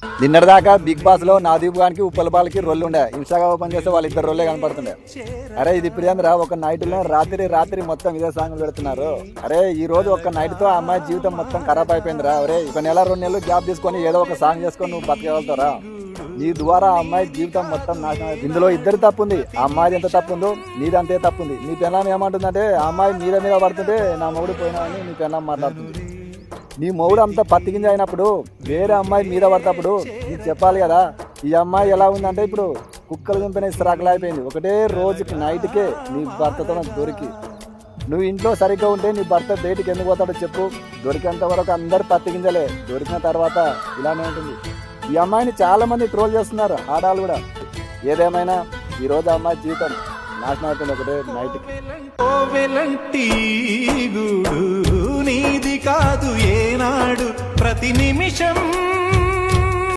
నిన్నటిదాకా big boss లో నాదీప్ గానికి ఉప్పల బాలకి రోల్ ఉండే. ఇన్స్టాగా ఓపెన్ చేస్తే వాళ్ళు ఇద్దరు రోలే కనపడుతుండే. అరే ఇది ప్రియాంద్ర ఒక నైట్ లో రాత్రి మొత్తం ఇదే సాంగ్ పెడుతున్నారు. అరే ఈ రోజు ఒక నైట్ తో అమ్మాయి జీవితం మొత్తం ఖరాబ్ అయిపోయిందిరా. అరే ఒక నెల 2 నెలలు గ్యాప్ తీసుకొని ఏదో ఒక సాంగ్ చేసుకొని నువ్వు బతకగలుగుతారా? నీ ద్వారా ఆ అమ్మాయి జీవితం మొత్తం నాశనం. ఇందులో ఇద్దరు తప్పుంది. ఆ అమ్మాయిది ఎంత తప్పుందో నీది అంతే తప్పుంది. నీ పెళ్ళాం ఏమంటుందంటే ఆ అమ్మాయి మీద పడుతుంటే నా మొగుడు పోయినా అని నీ పెళ్ళాం మాట్లాడుతుంది. నీ మొగుడు అంత పత్తికింది అయినప్పుడు వేరే అమ్మాయి మీద పడతప్పుడు నీకు చెప్పాలి కదా. ఈ అమ్మాయి ఎలా ఉందంటే ఇప్పుడు కుక్కలు దింపిన ఇస్త్రాకులు అయిపోయింది. ఒకటే రోజుకి నైట్కే నీ భర్తతో దొరికి. నువ్వు ఇంట్లో సరిగ్గా ఉంటే నీ భర్త బయటికి ఎందుకు పోతాడో చెప్పు. దొరికేంత వరకు అందరు పత్తికింజలే. దొరికిన తర్వాత ఇలానే ఉంటుంది. ఈ అమ్మాయిని చాలా మంది ట్రోల్ చేస్తున్నారు, ఆడాలు కూడా. ఏదేమైనా ఈరోజు అమ్మాయి జీవితం నాశనం అవుతుంది ఒకటే నైట్కి. నీది కాదు ఏనాడు ప్రతి నిమిషం